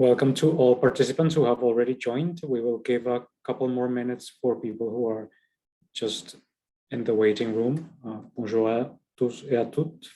Welcome to all participants who have already joined. We will give a couple more minutes for people who are just in the waiting room. Bonjour à tous et à toutes.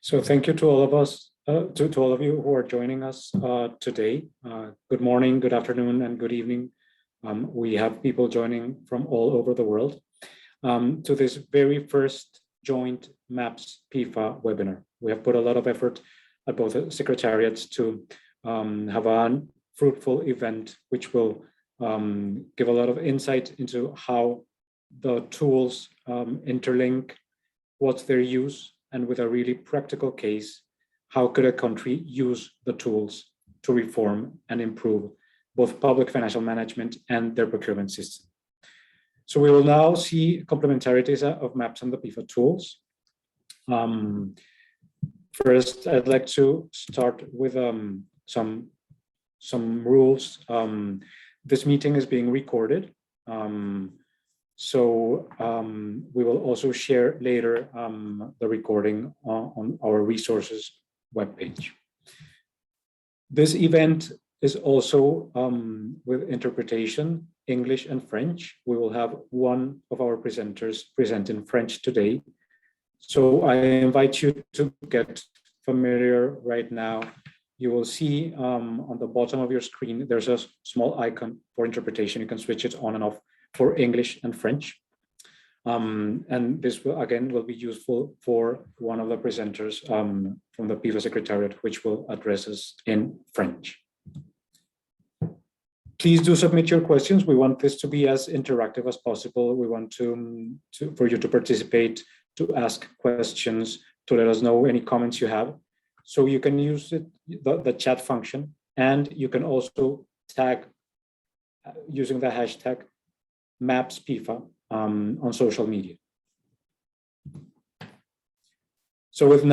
So thank you to all of us, to all of you who are joining us today. Good morning, good afternoon, and good evening. We have people joining from all over the world to this very first joint MAPS PEFA webinar. We have put a lot of effort at both secretariats to have a fruitful event, which will give a lot of insight into how the tools interlink, what's their use, and with a really practical case, how could a country use the tools to reform and improve both public financial management and their procurement system. So we will now see complementarities of MAPS and the PEFA tools. First, I'd like to start with some rules. This meeting is being recorded. So we will also share later the recording on our resources webpage. This event is also with interpretation, English and French. We will have one of our presenters present in French today. So I invite you to get familiar right now. You will see on the bottom of your screen, there's a small icon for interpretation. You can switch it on and off for English and French. And this will, again, will be useful for one of the presenters from the PEFA Secretariat, which will address us in French. Please do submit your questions. We want this to be as interactive as possible. We want for you to participate, to ask questions, to let us know any comments you have. So you can use the chat function, and you can also tag using the hashtag MAPS PEFA on social media. So with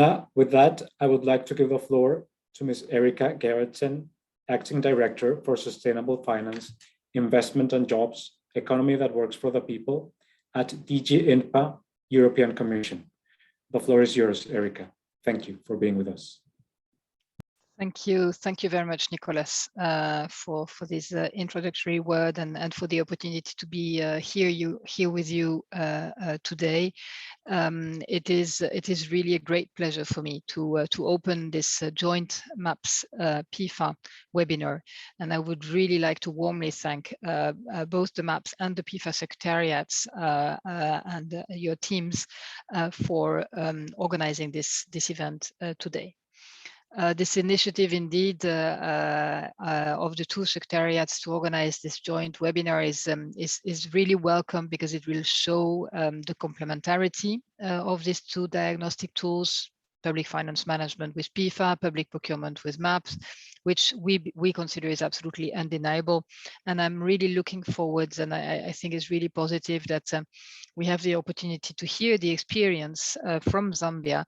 that, I would like to give the floor to Ms. Erika Gerritsen, Acting Director for Sustainable Finance, Investment and Jobs, Economy that Works for the People at DG INPA, European Commission. The floor is yours, Erika. Thank you for being with us. Thank you very much, Nicolas, for this introductory word and for the opportunity to be here with you today. It is really a great pleasure for me to open this joint MAPS PEFA webinar, and I would really like to warmly thank both the MAPS and the PEFA secretariats and your teams for organizing this event today. This initiative, indeed, of the two secretariats to organize this joint webinar is really welcome, because it will show the complementarity of these two diagnostic tools, public finance management with PEFA, public procurement with MAPS, which we consider is absolutely undeniable. And I'm really looking forward, and I think it's really positive that we have the opportunity to hear the experience from Zambia,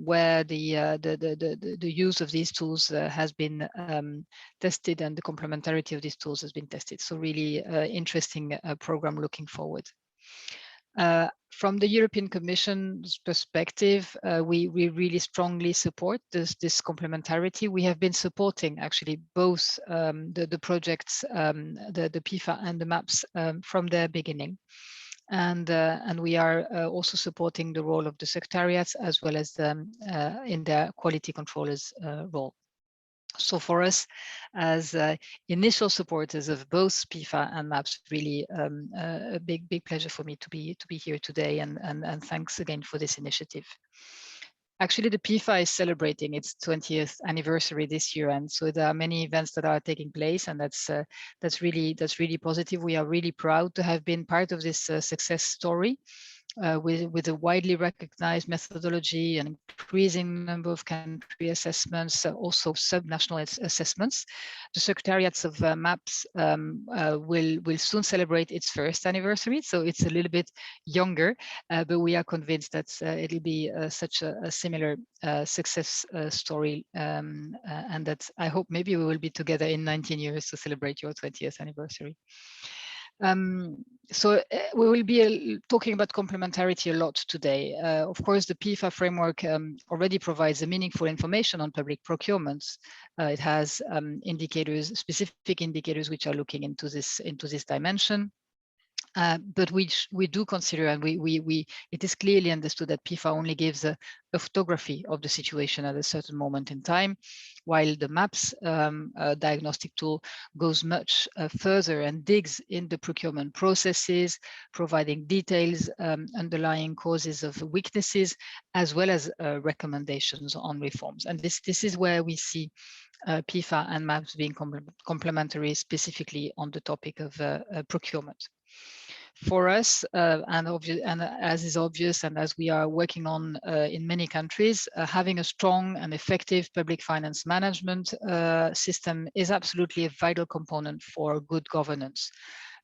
where the use of these tools has been tested, and the complementarity of these tools has been tested. So really interesting program looking forward. From the European Commission's perspective, we really strongly support this complementarity. We have been supporting actually both the projects, the PEFA and the MAPS from their beginning. And we are also supporting the role of the secretariats as well as in their quality controllers role. So for us, as initial supporters of both PEFA and MAPS, really a big pleasure for me to be here today, and thanks again for this initiative. Actually, the PEFA is celebrating its 20th anniversary this year, and so there are many events that are taking place, and that's really positive. We are really proud to have been part of this success story. With a widely recognized methodology, an increasing number of country assessments, also subnational assessments. The secretariats of MAPS will soon celebrate its first anniversary, so it's a little bit younger, but we are convinced that it'll be such a similar success story, and that I hope maybe we will be together in 19 years to celebrate your 20th anniversary. So we will be talking about complementarity a lot today. Of course, the PEFA framework already provides a meaningful information on public procurements. It has indicators, specific indicators, which are looking into this dimension. But we do consider, and it is clearly understood that PEFA only gives a photography of the situation at a certain moment in time, while the MAPS diagnostic tool goes much further and digs in the procurement processes, providing details, underlying causes of weaknesses, as well as recommendations on reforms. And this is where we see PEFA and MAPS being complementary, specifically on the topic of procurement. For us, and as is obvious, and as we are working on in many countries, having a strong and effective public finance management system is absolutely a vital component for good governance.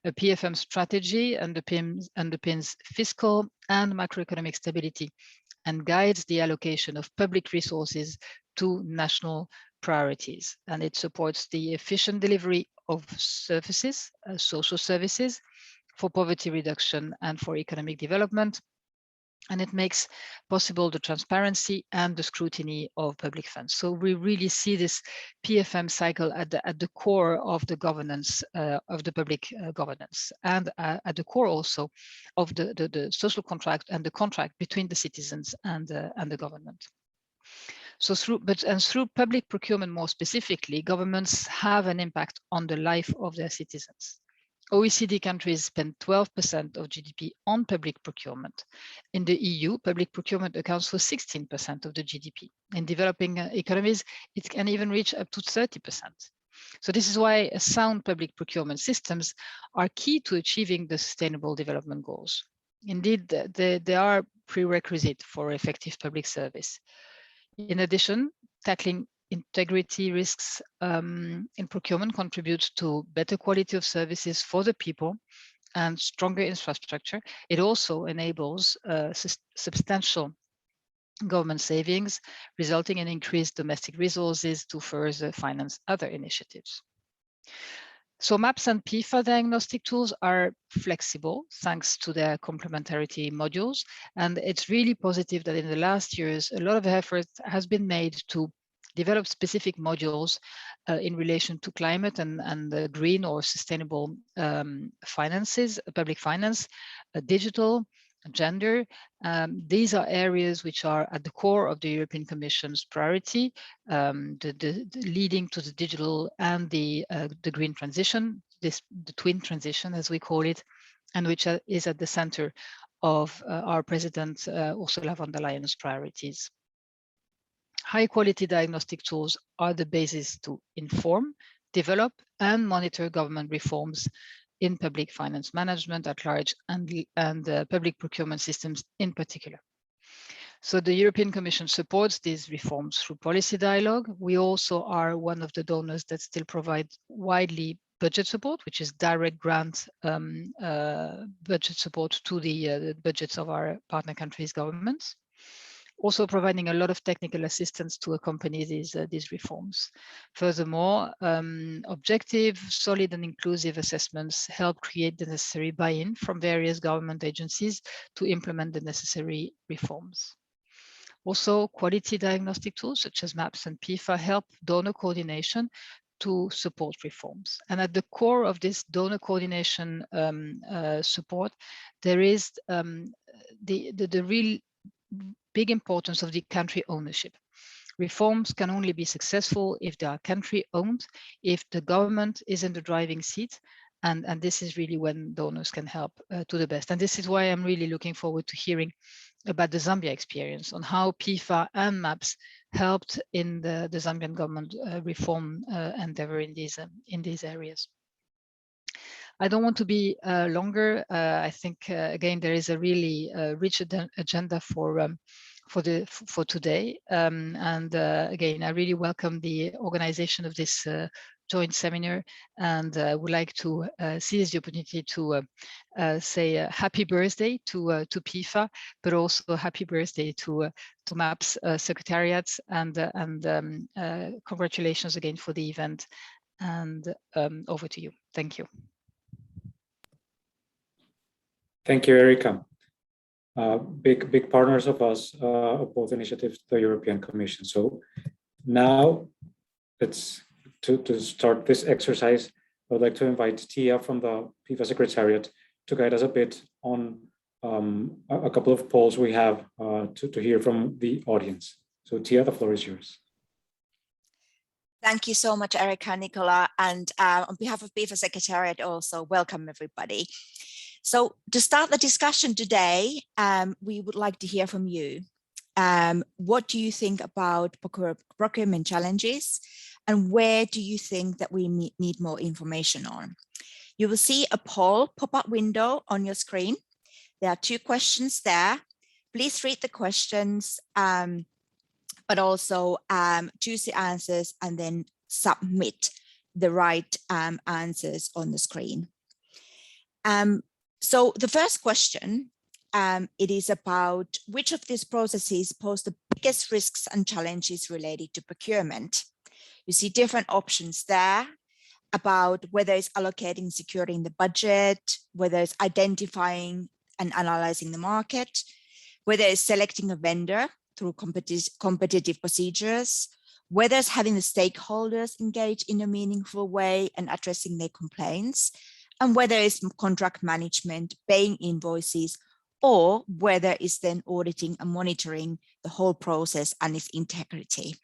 A PFM strategy underpins fiscal and macroeconomic stability and guides the allocation of public resources to national priorities. And it supports the efficient delivery of services, social services, for poverty reduction and for economic development. And it makes possible the transparency and the scrutiny of public funds. So we really see this PFM cycle at the core of the governance of the public governance, and at the core also of the social contract and the contract between the citizens and the government. So through public procurement more specifically, governments have an impact on the life of their citizens. OECD countries spend 12% of GDP on public procurement. In the EU, public procurement accounts for 16% of the GDP. In developing economies, it can even reach up to 30%. So this is why sound public procurement systems are key to achieving the Sustainable Development Goals. Indeed, they are prerequisite for effective public service. In addition, tackling integrity risks in procurement contributes to better quality of services for the people and stronger infrastructure. It also enables substantial government savings, resulting in increased domestic resources to further finance other initiatives. So MAPS and PEFA diagnostic tools are flexible thanks to their complementarity modules. And it's really positive that in the last years, a lot of effort has been made to develop specific modules in relation to climate and green or sustainable finances, public finance, digital, gender. These are areas which are at the core of the European Commission's priority, the leading to the digital and the green transition, the twin transition as we call it, and which is at the center of our President Ursula von der Leyen's priorities. High quality diagnostic tools are the basis to inform, develop, and monitor government reforms in public finance management at large and public procurement systems in particular. So the European Commission supports these reforms through policy dialogue. We also are one of the donors that still provide widely budget support, which is direct grant budget support to the budgets of our partner countries' governments. Also providing a lot of technical assistance to accompany these reforms. Furthermore, objective, solid and inclusive assessments help create the necessary buy-in from various government agencies to implement the necessary reforms. Also, quality diagnostic tools such as MAPS and PEFA help donor coordination to support reforms. And at the core of this donor coordination support, there is the real big importance of the country ownership. Reforms can only be successful if they are country owned, if the government is in the driving seat, and this is really when donors can help to the best. And this is why I'm really looking forward to hearing about the Zambia experience on how PEFA and MAPS helped in the Zambian government reform endeavor in these areas. I don't want to be longer. I think again there is a really rich agenda for today. Again, I really welcome the organization of this joint seminar, and would like to seize the opportunity to say happy birthday to PEFA, but also happy birthday to MAPS secretariats, and congratulations again for the event. And over to you. Thank you. Thank you, Erika. Big partners of us, of both initiatives, the European Commission. So now let's to start this exercise. I would like to invite Tia from the PEFA Secretariat to guide us a bit on a couple of polls we have to hear from the audience. So Tia, the floor is yours. Thank you so much, Erika, Nicola, and on behalf of PEFA Secretariat also, welcome everybody. So to start the discussion today, we would like to hear from you. What do you think about procurement challenges, and where do you think that we need more information on? You will see a poll pop-up window on your screen. There are 2 questions there. Please read the questions, but also choose the answers and then submit the right answers on the screen. So the first question, it is about which of these processes pose the biggest risks and challenges related to procurement. You see different options there about whether it's allocating, securing the budget, whether it's identifying and analyzing the market, whether it's selecting a vendor through competitive procedures, whether it's having the stakeholders engage in a meaningful way and addressing their complaints, and whether it's contract management, paying invoices, or whether it's then auditing and monitoring the whole process and its integrity.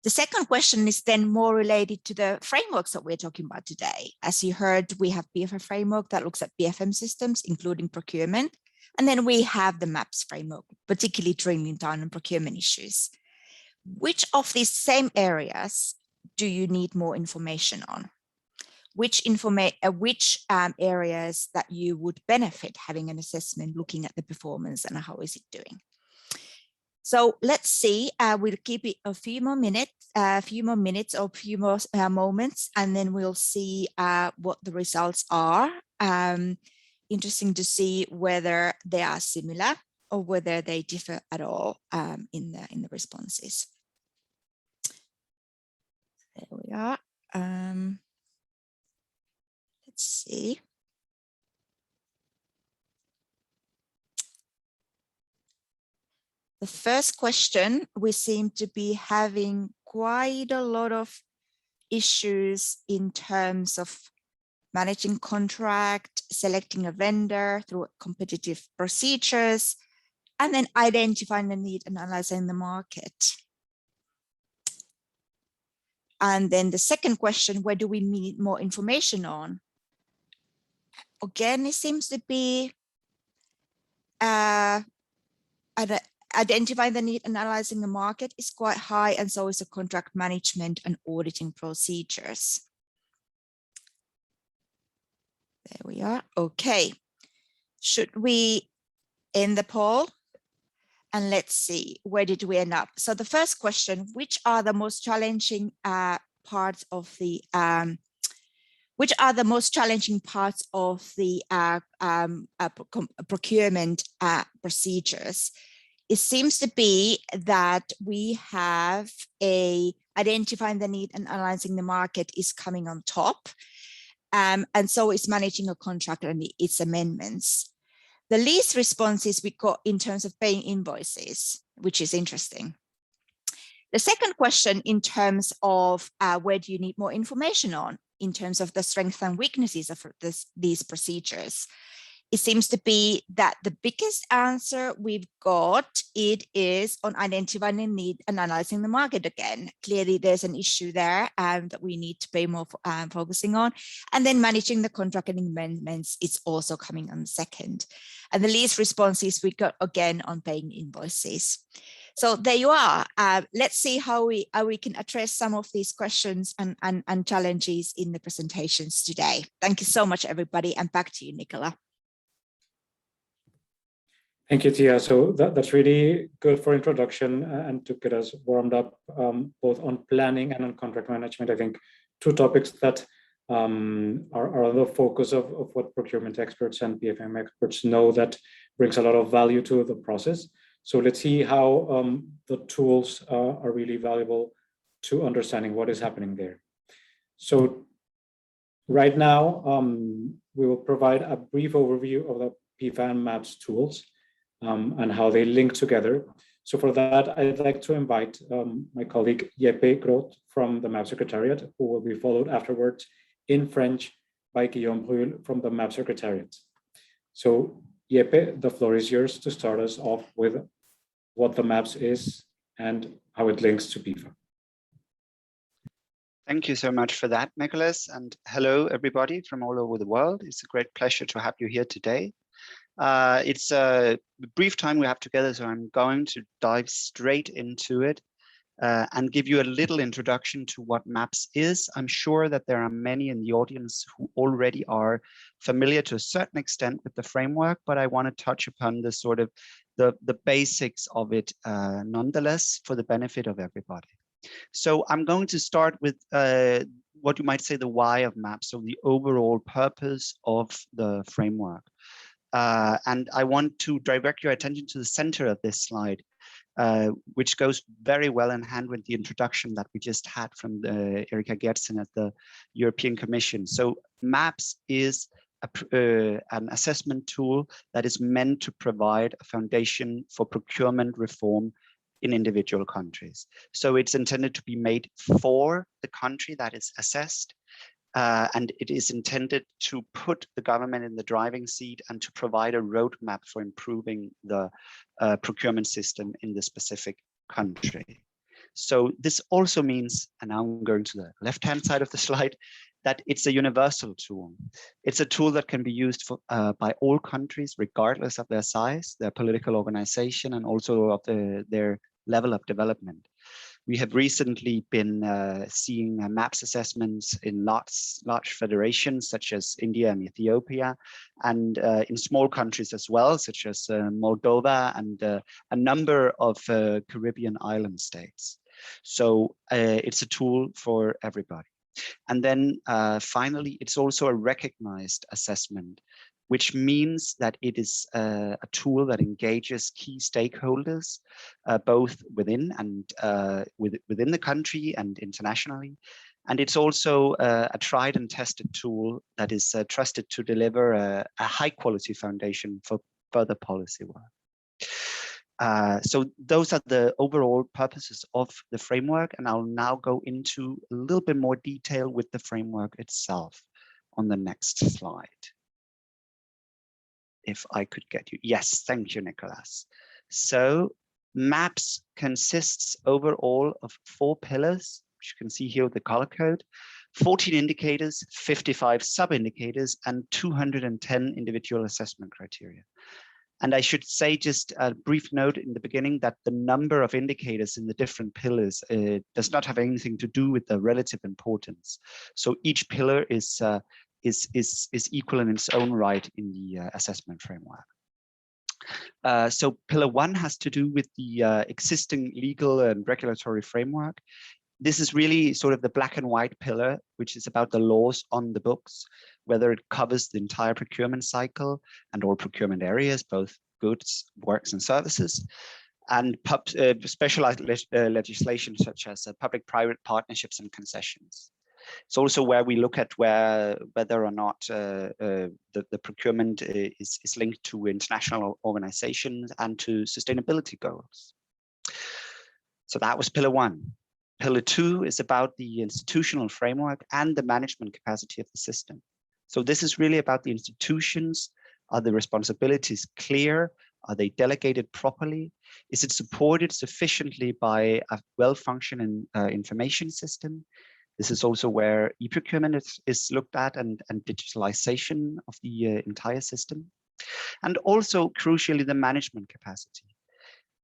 The second question is then more related to the frameworks that we're talking about today. As you heard, we have PEFA framework that looks at BFM systems, including procurement. And then we have the MAPS framework, particularly drilling down on procurement issues. Which of these same areas do you need more information on? Which areas that you would benefit having an assessment looking at the performance and how is it doing? So let's see, we'll keep it a few more minutes or a few more moments, and then we'll see what the results are. Interesting to see whether they are similar or whether they differ at all in the responses. There we are. Let's see. The first question, we seem to be having quite a lot of issues in terms of managing contract, selecting a vendor through competitive procedures, and then identifying the need and analyzing the market. And then the second question, where do we need more information on? Again, it seems to be identifying the need, analyzing the market is quite high, and so is the contract management and auditing procedures. There we are. Okay. Should we end the poll? And let's see, where did we end up? So the first question, which are the most challenging parts of the procurement procedures? It seems to be that we have identifying the need and analyzing the market is coming on top. And so is managing a contract and its amendments. The least responses we got in terms of paying invoices, which is interesting. The second question in terms of where do you need more information on in terms of the strengths and weaknesses of these procedures. It seems to be that the biggest answer we've got, it is on identifying the need and analyzing the market again. Clearly, there's an issue there that we need to pay more focusing on. And then managing the contract and amendments is also coming on second. And the least responses we got again on paying invoices. So there you are. Let's see how we can address some of these questions and challenges in the presentations today. Thank you so much, everybody. And back to you, Nicola. Thank you, Tia. So that's really good for introduction and to get us warmed up both on planning and on contract management. I think two topics that are the focus of what procurement experts and PFM experts know that brings a lot of value to the process. So let's see how the tools are really valuable to understanding what is happening there. So right now, we will provide a brief overview of the PEFA and MAPS tools. And how they link together. So for that, I'd like to invite my colleague Jeppe Groth from the MAP Secretariat, who will be followed afterwards in French by Guillaume Brul from the MAP Secretariat. So Jeppe, the floor is yours to start us off with what the MAPS is and how it links to PEFA. Thank you so much for that, Nicholas. And hello, everybody from all over the world. It's a great pleasure to have you here today. It's a brief time we have together, so I'm going to dive straight into it and give you a little introduction to what MAPS is. I'm sure that there are many in the audience who already are familiar to a certain extent with the framework, but I want to touch upon the sort of the basics of it nonetheless for the benefit of everybody. So I'm going to start with what you might say the why of MAPS, so the overall purpose of the framework. And I want to direct your attention to the center of this slide, which goes very well in hand with the introduction that we just had from Erika Gertsen at the European Commission. So MAPS is an assessment tool that is meant to provide a foundation for procurement reform in individual countries. So it's intended to be made for the country that is assessed. And it is intended to put the government in the driving seat and to provide a roadmap for improving the procurement system in the specific country. So this also means, and now I'm going to the left-hand side of the slide, that it's a universal tool. It's a tool that can be used for, by all countries, regardless of their size, their political organization, and also of their level of development. We have recently been seeing MAPS assessments in large federations such as India and Ethiopia, and in small countries as well, such as Moldova and a number of Caribbean island states. So it's a tool for everybody. And then finally, it's also a recognized assessment, which means that it is a tool that engages key stakeholders, both within and within the country and internationally. And it's also a tried and tested tool that is trusted to deliver a high quality foundation for further policy work. So those are the overall purposes of the framework, and I'll now go into a little bit more detail with the framework itself on the next slide. If I could get you. Yes, thank you, Nicholas. So MAPS consists overall of 4 pillars, which you can see here with the color code, 14 indicators, 55 sub-indicators, and 210 individual assessment criteria. And I should say just a brief note in the beginning that the number of indicators in the different pillars does not have anything to do with the relative importance. So each pillar is equal in its own right in the assessment framework. So pillar 1 has to do with the existing legal and regulatory framework. This is really sort of the black and white pillar, which is about the laws on the books, whether it covers the entire procurement cycle and all procurement areas, both goods, works, and services, and specialized legislation such as public-private partnerships and concessions. It's also where we look at whether or not the procurement is linked to international organizations and to sustainability goals. So that was pillar 1. Pillar 2 is about the institutional framework and the management capacity of the system. So this is really about the institutions. Are the responsibilities clear? Are they delegated properly? Is it supported sufficiently by a well-functioning information system? This is also where e-procurement is looked at, and digitalization of the entire system. And also, crucially, the management capacity.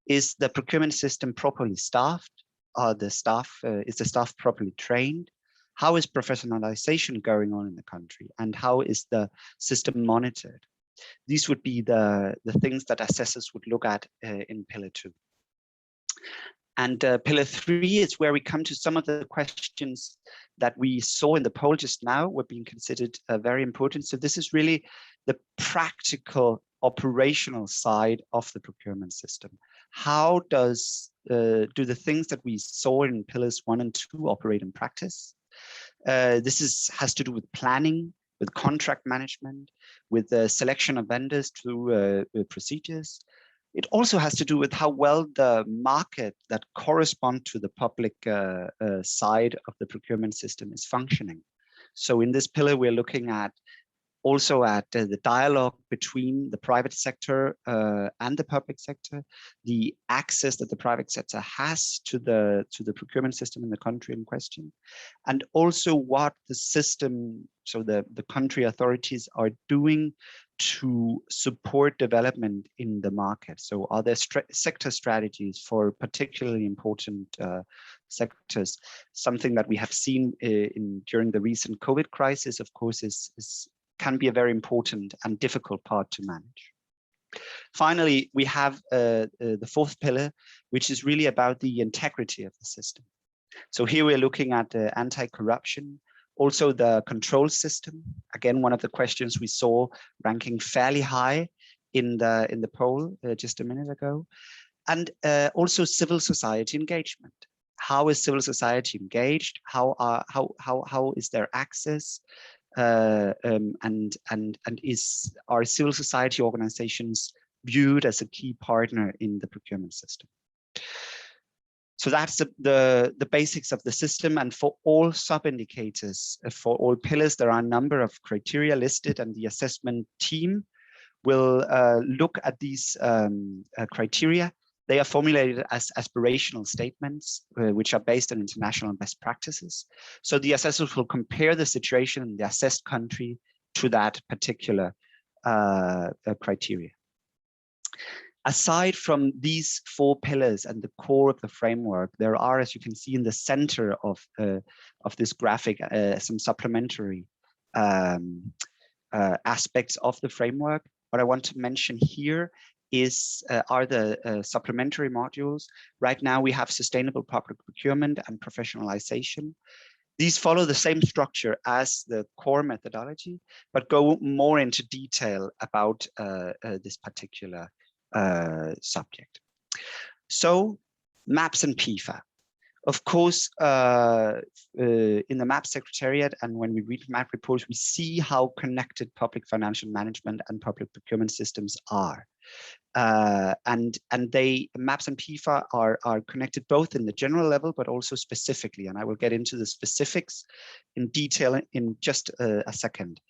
Is the procurement system properly staffed? Is the staff properly trained? How is professionalization going on in the country? And how is the system monitored? These would be the things that assessors would look at in pillar 2. And pillar 3 is where we come to some of the questions that we saw in the poll just now were being considered very important. So this is really the practical operational side of the procurement system. How do the things that we saw in pillars 1 and 2 operate in practice? This has to do with planning, with contract management, with the selection of vendors through procedures. It also has to do with how well the market that correspond to the public side of the procurement system is functioning. So in this pillar, we're looking at also at the dialogue between the private sector and the public sector, the access that the private sector has to the procurement system in the country in question, and also what the system, so the country authorities are doing to support development in the market. So are there sector strategies for particularly important sectors? Something that we have seen during the recent COVID crisis, of course, can be a very important and difficult part to manage. Finally, we have the 4th pillar, which is really about the integrity of the system. So here we're looking at anti-corruption, also the control system. Again, one of the questions we saw ranking fairly high in the poll just a minute ago, and also civil society engagement. How is civil society engaged? How is their access? Are civil society organizations viewed as a key partner in the procurement system? So that's the basics of the system. And for all sub-indicators, for all pillars, there are a number of criteria listed, and the assessment team will look at these criteria. They are formulated as aspirational statements, which are based on international best practices. So the assessors will compare the situation in the assessed country to that particular criteria. Aside from these 4 pillars and the core of the framework, there are, as you can see in the center of this graphic, some supplementary aspects of the framework. What I want to mention here are the supplementary modules. Right now we have sustainable public procurement and professionalization. These follow the same structure as the core methodology, but go more into detail about this particular subject. So MAPS and PEFA. Of course, in the MAP Secretariat, and when we read MAP reports, we see how connected public financial management and public procurement systems are. And MAPS and PEFA are connected both in the general level, but also specifically. And I will get into the specifics in detail in just a second.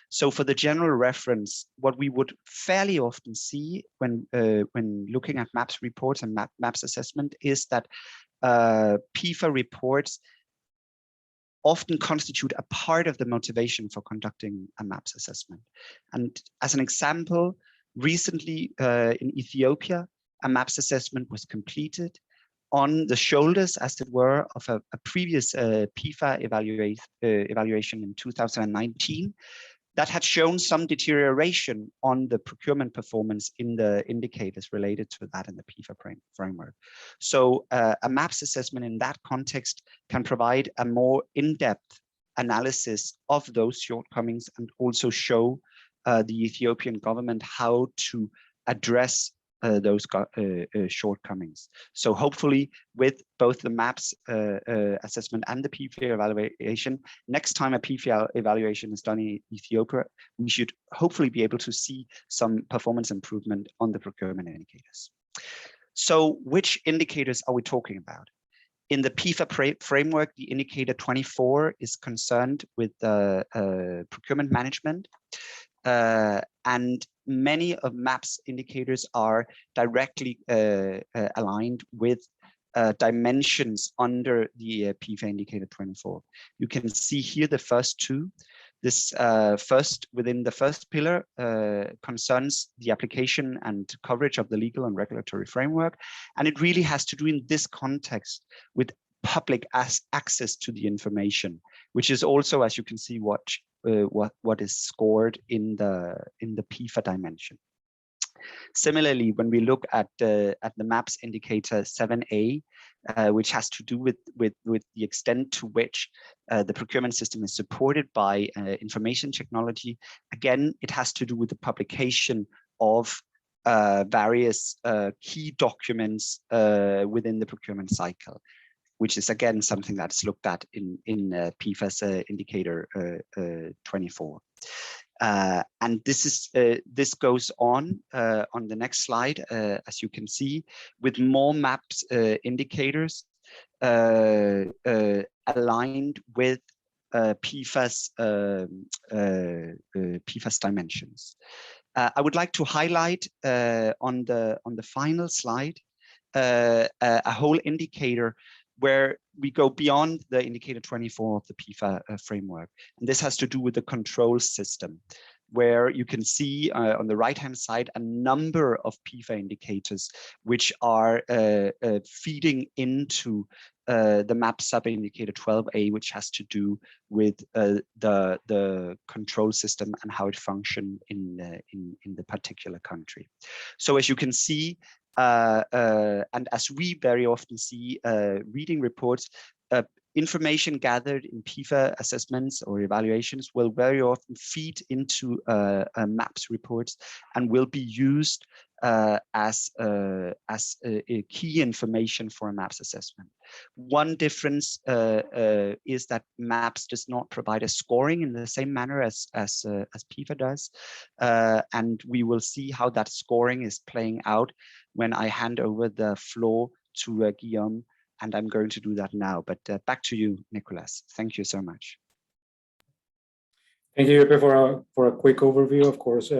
So for the general reference, what we would fairly often see when looking at MAPS reports and MAPS assessment is that PEFA reports often constitute a part of the motivation for conducting a MAPS assessment. And as an example, recently in Ethiopia, a MAPS assessment was completed on the shoulders, as it were, of a previous PEFA evaluation in 2019, that had shown some deterioration on the procurement performance in the indicators related to that in the PEFA framework. So a MAPS assessment in that context can provide a more in-depth analysis of those shortcomings and also show the Ethiopian government how to address those shortcomings. So hopefully with both the MAPS assessment and the PEFA evaluation, next time a PEFA evaluation is done in Ethiopia, we should hopefully be able to see some performance improvement on the procurement indicators. So which indicators are we talking about? In the PEFA framework, the indicator 24 is concerned with procurement management. And many of MAPS indicators are directly aligned with dimensions under the PEFA indicator 24. You can see here the first two. This within the first pillar concerns the application and coverage of the legal and regulatory framework. And it really has to do in this context with public access to the information, which is also, as you can see, what is scored in the PEFA dimension. Similarly, when we look at the MAPS indicator 7A, which has to do with the extent to which the procurement system is supported by information technology, again, it has to do with the publication of various key documents within the procurement cycle, which is again something that's looked at in PEFA's indicator 24. And this goes on the next slide, as you can see, with more MAPS indicators aligned with PEFA's dimensions. I would like to highlight on the final slide a whole indicator where we go beyond the indicator 24 of the PEFA framework. And this has to do with the control system, where you can see on the right-hand side a number of PEFA indicators which are feeding into the MAPS sub-indicator 12A, which has to do with the control system and how it functions in the particular country. So as you can see, and as we very often see reading reports, information gathered in PEFA assessments or evaluations will very often feed into MAPS reports and will be used as a key information for a MAPS assessment. One difference is that MAPS does not provide a scoring in the same manner as PEFA does, and we will see how that scoring is playing out when I hand over the floor to Guillaume, and I'm going to do that now. But back to you, Nicolas. Thank you so much. Thank you, Jeppe, for a quick overview. Of course,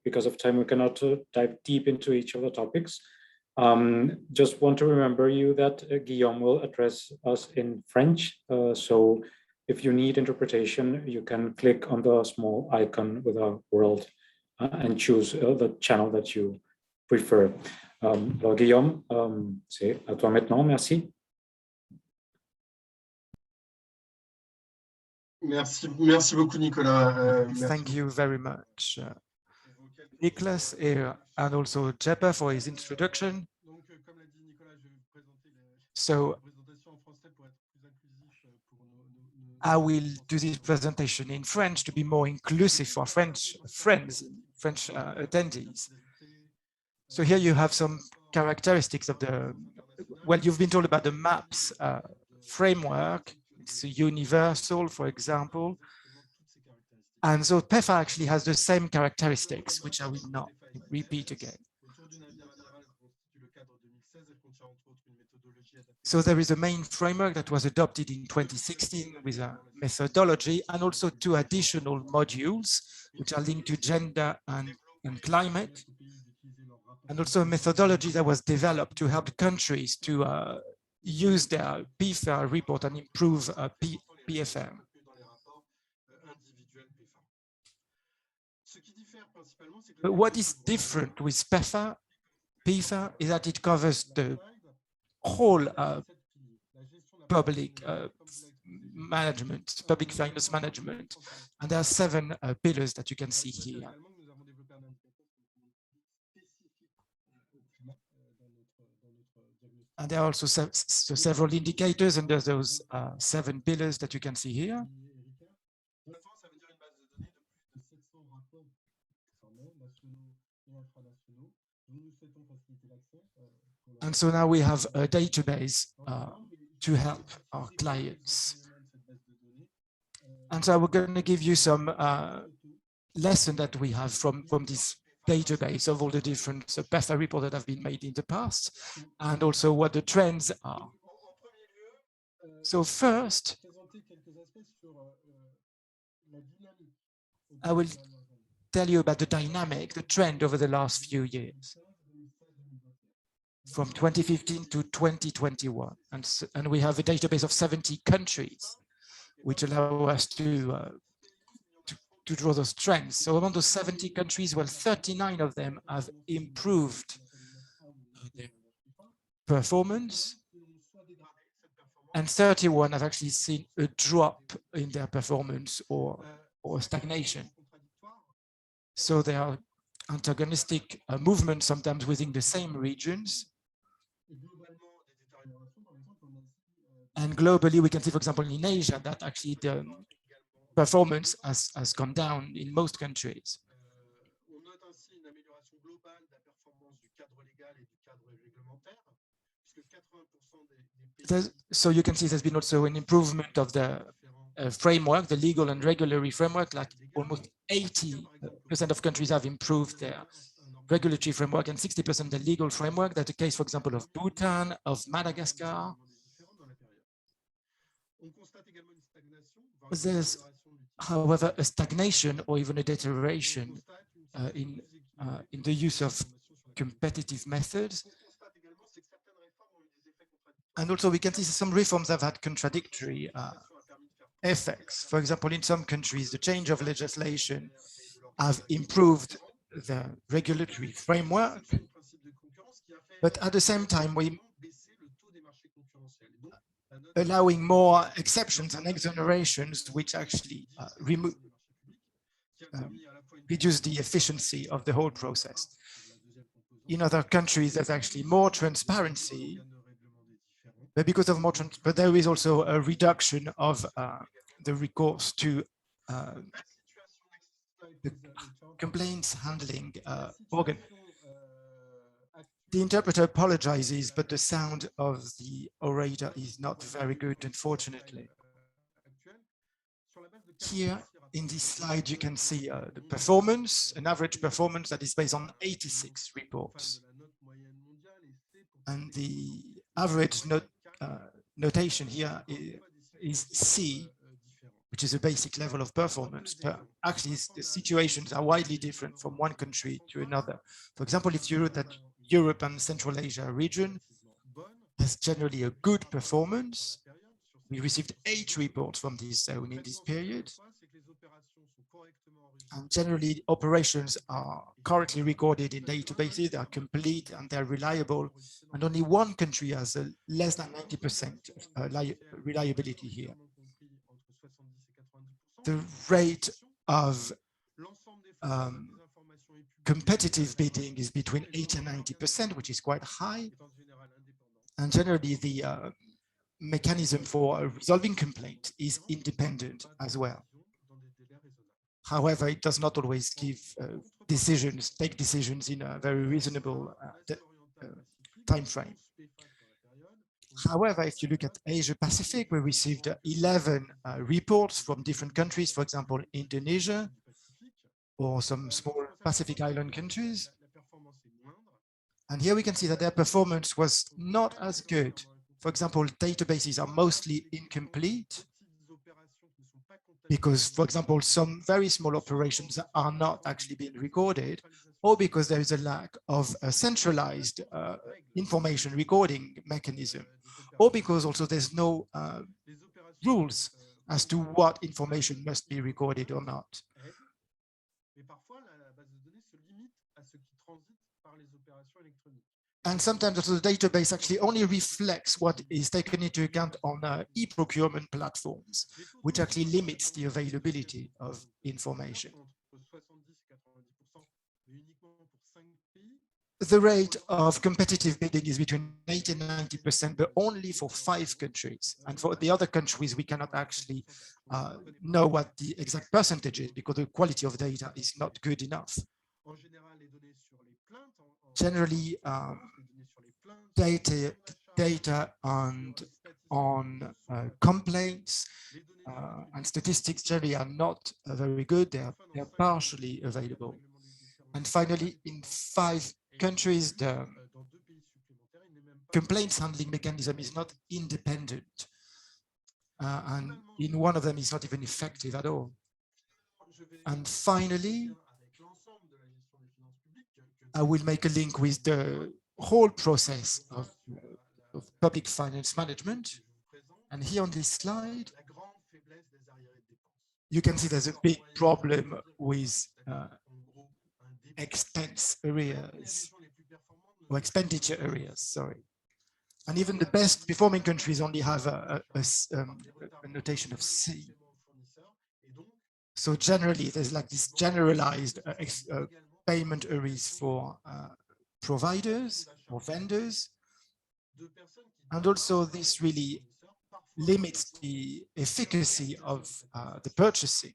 because of time, we cannot dive deep into each of the topics. Just want to remember you that Guillaume will address us in French. So if you need interpretation, you can click on the small icon with a world and choose the channel that you prefer. Alors Guillaume, c'est à toi maintenant, merci. Merci beaucoup, Nicolas. Thank you very much, Nicolas, and also Jeppe for his introduction. So I will do this presentation in French to be more inclusive for French attendees. So here you have some characteristics of well, you've been told about the MAPS framework. It's universal, for example. And so PEFA actually has the same characteristics, which I will not repeat again. So there is a main framework that was adopted in 2016 with a methodology and also 2 additional modules, which are linked to gender and climate. And also a methodology that was developed to help countries to use their PEFA report and improve PFM. But what is different with PEFA is that it covers the whole public management, public finance management. And there are 7 pillars that you can see here. And there are also several indicators under those 7 pillars that you can see here. And so now we have a database to help our clients. And so we're going to give you some lesson that we have from this database of all the different PEFA reports that have been made in the past, and also what the trends are. So first, I will tell you about the dynamic, the trend over the last few years, from 2015 to 2021. And we have a database of 70 countries, which allow us to draw those trends. So among those 70 countries, well, 39 of them have improved their performance, and 31 have actually seen a drop in their performance or stagnation. So there are antagonistic movements sometimes within the same regions. And globally, we can see, for example, in Asia, that actually the performance has gone down in most countries. So you can see there's been also an improvement of the framework, the legal and regulatory framework, like almost 80% of countries have improved their regulatory framework and 60% the legal framework. That's the case, for example, of Bhutan, of Madagascar. There's, however, a stagnation or even a deterioration in the use of competitive methods. And also we can see some reforms have had contradictory effects. For example, in some countries, the change of legislation have improved the regulatory framework, but at the same time, we allowing more exceptions and exonerations, which actually reduce the efficiency of the whole process. In other countries, there's actually more transparency, but because of but there is also a reduction of the recourse to the complaints handling organ. The interpreter apologizes, but the sound of the orator is not very good, unfortunately. Here in this slide, you can see the performance, an average performance that is based on 86 reports. And the average notation here is C, which is a basic level of performance. But actually, the situations are widely different from one country to another. For example, if you look at Europe and Central Asia region, has generally a good performance. We received 8 reports from this zone in this period. And generally, operations are correctly recorded in databases, they are complete and they're reliable. And only one country has a less than 90% reliability here. The rate of competitive bidding is between 80 and 90%, which is quite high. And generally, the mechanism for resolving complaint is independent as well. However, it does not always give take decisions in a very reasonable time frame. However, if you look at Asia Pacific, we received 11 reports from different countries, for example, Indonesia or some small Pacific Island countries. And here we can see that their performance was not as good. For example, databases are mostly incomplete because, for example, some very small operations are not actually being recorded, or because there is a lack of a centralized information recording mechanism, or because also there's no rules as to what information must be recorded or not. And sometimes also the database actually only reflects what is taken into account on e-procurement platforms, which actually limits the availability of information. The rate of competitive bidding is between 80 and 90%, but only for 5 countries. And for the other countries, we cannot actually know what the exact percentage is because the quality of data is not good enough. Generally, data on complaints and statistics generally are not very good. They are partially available. And finally, in 5 countries, the complaints handling mechanism is not independent. And in one of them, it's not even effective at all. And finally, I will make a link with the whole process of public finance management. And here on this slide, you can see there's a big problem with expense areas or expenditure areas, sorry. And even the best performing countries only have a notation of C. So generally, there's like this generalized payment areas for providers or vendors. And also this really limits the efficacy of the purchasing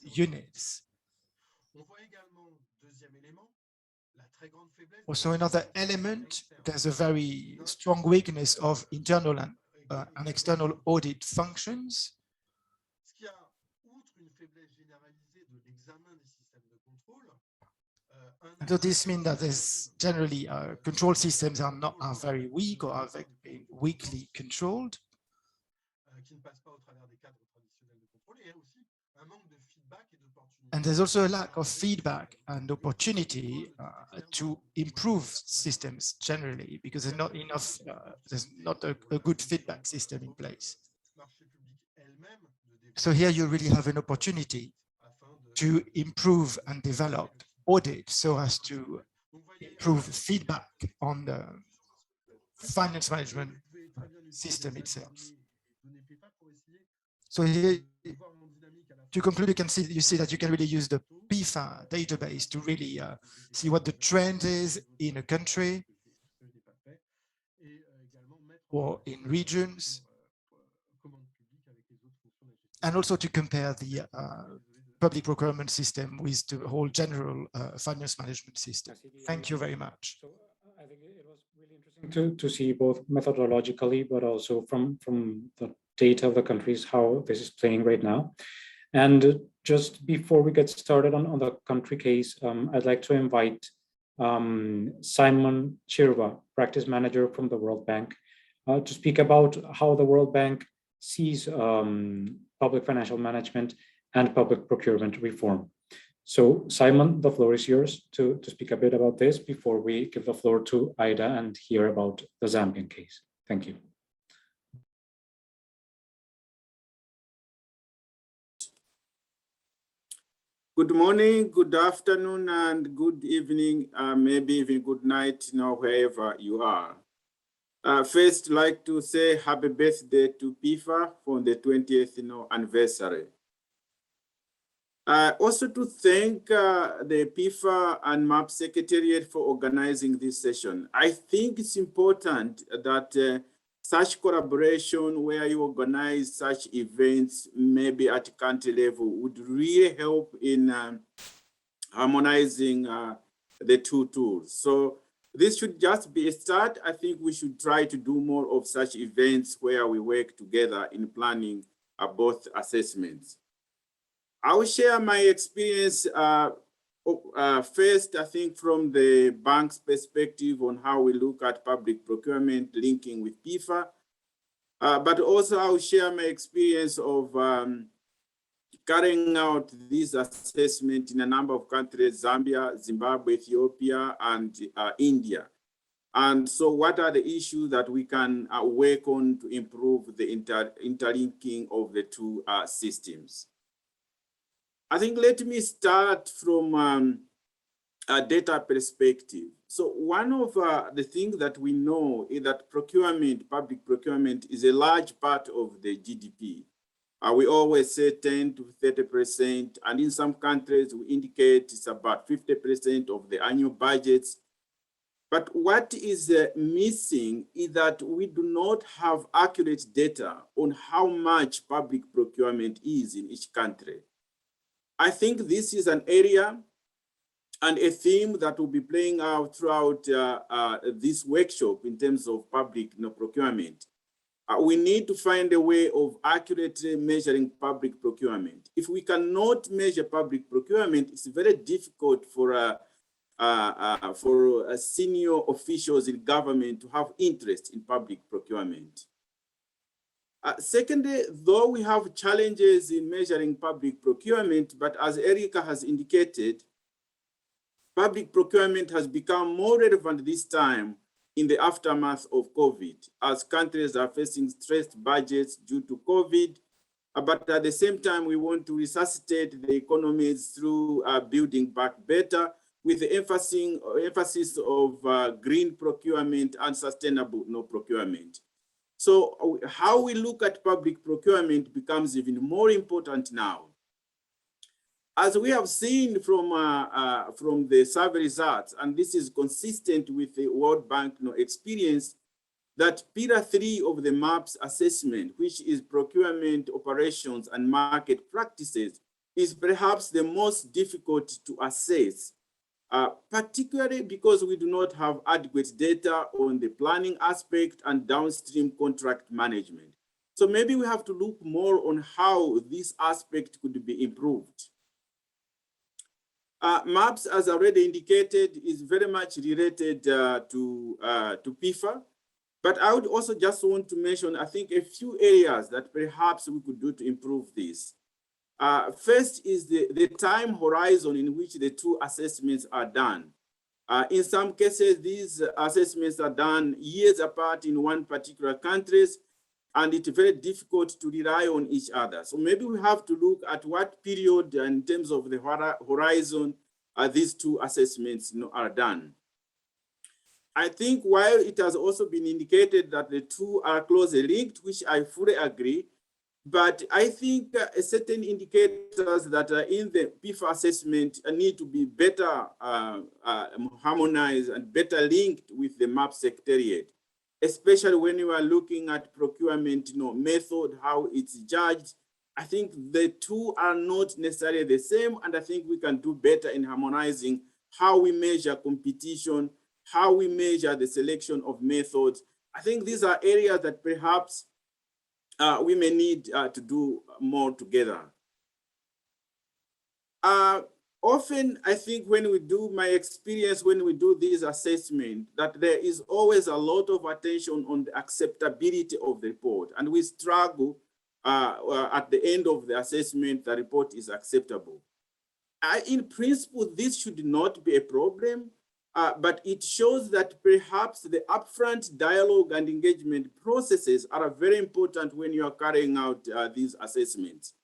units. Also another element, there's a very strong weakness of internal and external audit functions. And so this means that there's generally control systems are very weak or are very weakly controlled. And there's also a lack of feedback and opportunity to improve systems generally, because there's not enough, there's not a good feedback system in place. So here you really have an opportunity to improve and develop audit so as to improve feedback on the finance management system itself. So here, to conclude, you see that you can really use the PEFA database to really see what the trend is in a country or in regions, and also to compare the public procurement system with the whole general finance management system. Thank you very much. So I think it was really interesting to see both methodologically, but also from the data of the countries, how this is playing right now. And just before we get started on the country case, I'd like to invite Simon Chirwa, practice manager from the World Bank, to speak about how the World Bank sees public financial management and public procurement reform. So Simon, the floor is yours to speak a bit about this before we give the floor to Ida and hear about the Zambian case. Thank you. Good morning, good afternoon, and good evening, maybe even good night, wherever you are. First, like to say happy birthday to PEFA for the 20th anniversary. Also to thank the PEFA and MAP Secretariat for organizing this session. I think it's important that such collaboration where you organize such events, maybe at country level, would really help in harmonizing the two tools. So this should just be a start. I think we should try to do more of such events where we work together in planning both assessments. I will share my experience first, I think, from the bank's perspective on how we look at public procurement linking with PEFA, but also I will share my experience of carrying out this assessment in a number of countries, Zambia, Zimbabwe, Ethiopia, and India. And so what are the issues that we can work on to improve the interlinking of the two systems? I think let me start from data perspective. So one of the things that we know is that procurement, public procurement, is a large part of the GDP. We always say 10 to 30%, and in some countries we indicate it's about 50% of the annual budgets. But what is missing is that we do not have accurate data on how much public procurement is in each country. I think this is an area and a theme that will be playing out throughout this workshop in terms of public procurement. We need to find a way of accurately measuring public procurement. If we cannot measure public procurement, it's very difficult for senior officials in government to have interest in public procurement. Secondly, though we have challenges in measuring public procurement, but as Erica has indicated, public procurement has become more relevant this time in the aftermath of COVID, as countries are facing stressed budgets due to COVID. But at the same time, we want to resuscitate the economies through building back better, with the emphasis of green procurement and sustainable procurement. So how we look at public procurement becomes even more important now. As we have seen from the survey results, and this is consistent with the World Bank experience, that Pillar 3 of the MAPS assessment, which is procurement operations and market practices, is perhaps the most difficult to assess, particularly because we do not have adequate data on the planning aspect and downstream contract management. So maybe we have to look more on how this aspect could be improved. MAPS, as already indicated, is very much related to PEFA. But I would also just want to mention, I think, a few areas that perhaps we could do to improve this. First is the time horizon in which the two assessments are done. In some cases, these assessments are done years apart in one particular countries, and it's very difficult to rely on each other. So maybe we have to look at what period in terms of the horizon these two assessments are done. I think while it has also been indicated that the two are closely linked, which I fully agree, but I think certain indicators that are in the PEFA assessment need to be better harmonized and better linked with the MAP secretariat, especially when you are looking at procurement method, how it's judged. I think the two are not necessarily the same, and I think we can do better in harmonizing how we measure competition, how we measure the selection of methods. I think these are areas that perhaps we may need to do more together. Often, I think when we do, my experience when we do this assessment, that there is always a lot of attention on the acceptability of the report, and we struggle at the end of the assessment, the report is acceptable. In principle, this should not be a problem, but it shows that perhaps the upfront dialogue and engagement processes are very important when you are carrying out these assessments.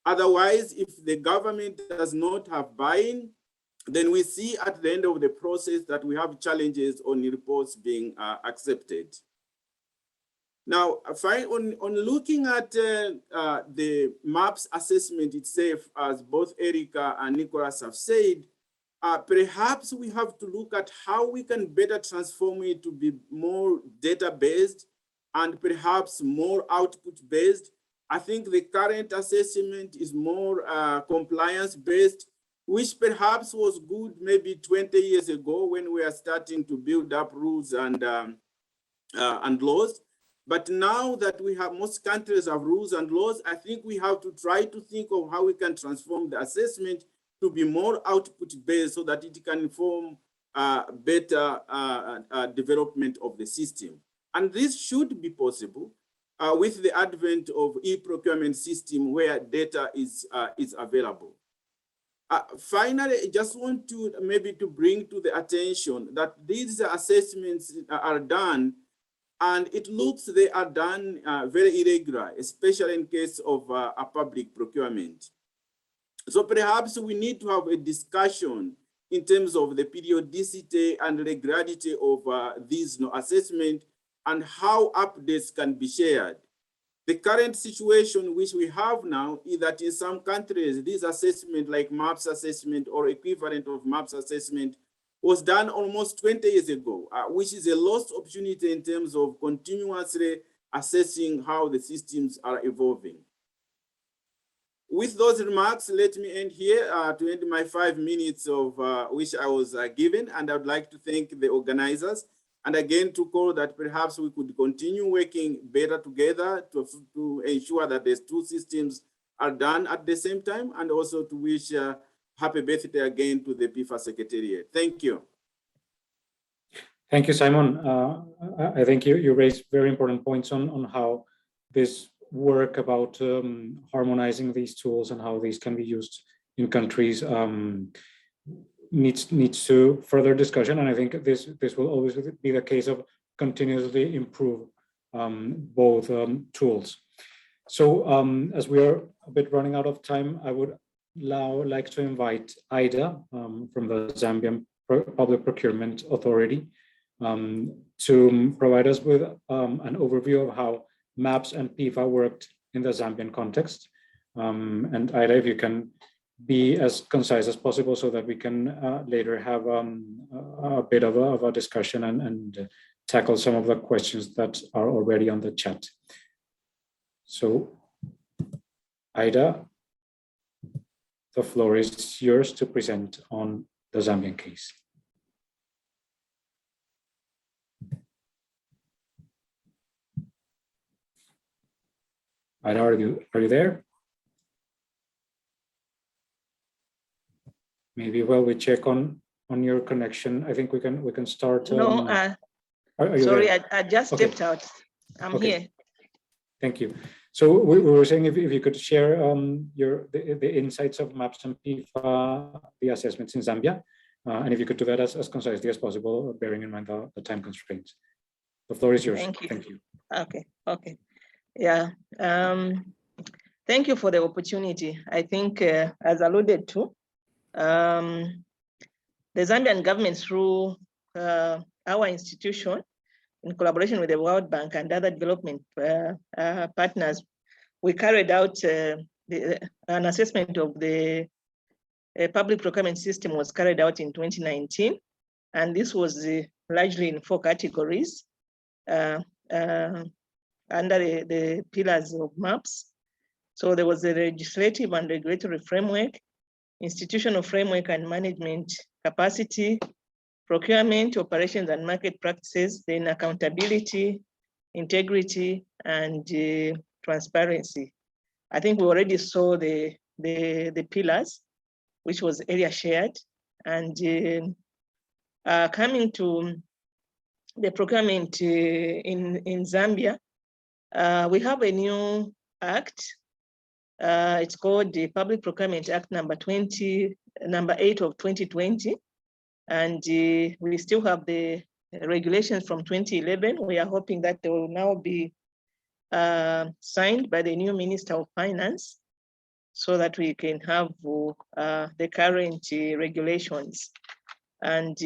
Otherwise, if the government does not have buy-in, then we see at the end of the process that we have challenges on reports being accepted. Now, on looking at the MAPS assessment itself, as both Erica and Nicholas have said, perhaps we have to look at how we can better transform it to be more data-based and perhaps more output-based. I think the current assessment is more compliance-based, which perhaps was good maybe 20 years ago when we are starting to build up rules and laws. But now that we have, most countries have rules and laws, I think we have to try to think of how we can transform the assessment to be more output-based so that it can inform better development of the system. And this should be possible with the advent of e-procurement system where data is available. Finally, I just want to maybe to bring to the attention that these assessments are done, and it looks they are done very irregular, especially in case of a public procurement. So perhaps we need to have a discussion in terms of the periodicity and regularity of these assessment and how updates can be shared. The current situation which we have now is that in some countries, this assessment like MAPS assessment or equivalent of MAPS assessment was done almost 20 years ago, which is a lost opportunity in terms of continuously assessing how the systems are evolving. With those remarks, let me end here to end my 5 minutes of which I was given, and I would like to thank the organizers, and again to call that perhaps we could continue working better together to ensure that these two systems are done at the same time, and also to wish happy birthday again to the PEFA Secretariat. Thank you. Thank you, Simon. I think you raised very important points on how this work about harmonizing these tools and how these can be used in countries needs to further discussion. And I think this will always be the case of continuously improve both tools. So as we are a bit running out of time, I would now like to invite Ida from the Zambian Public Procurement Authority to provide us with an overview of how MAPS and PEFA worked in the Zambian context. And Ida, if you can be as concise as possible so that we can later have a bit of a discussion and tackle some of the questions that are already on the chat. So, Ida, the floor is yours to present on the Zambian case. Ida, are you there? Maybe while we check on your connection, I think we can start. No, sorry, I just stepped out. I'm here. Thank you. So we were saying if you could share the insights of MAPS and PEFA, the assessments in Zambia, and if you could do that as concisely as possible, bearing in mind the time constraints. The floor is yours. Thank you. Thank you. Okay. Yeah. Thank you for the opportunity. I think, as alluded to, the Zambian government, through our institution, in collaboration with the World Bank and other development partners, we carried out an assessment of the public procurement system was carried out in 2019. And this was largely in 4 categories under the pillars of MAPS. So there was a legislative and regulatory framework, institutional framework and management capacity, procurement, operations and market practices, then accountability, integrity, and transparency. I think we already saw the pillars, which was area shared. And coming to the procurement in Zambia, we have a new act. It's called the Public Procurement Act number 8 of 2020. And we still have the regulations from 2011. We are hoping that they will now be signed by the new Minister of Finance so that we can have the current regulations. And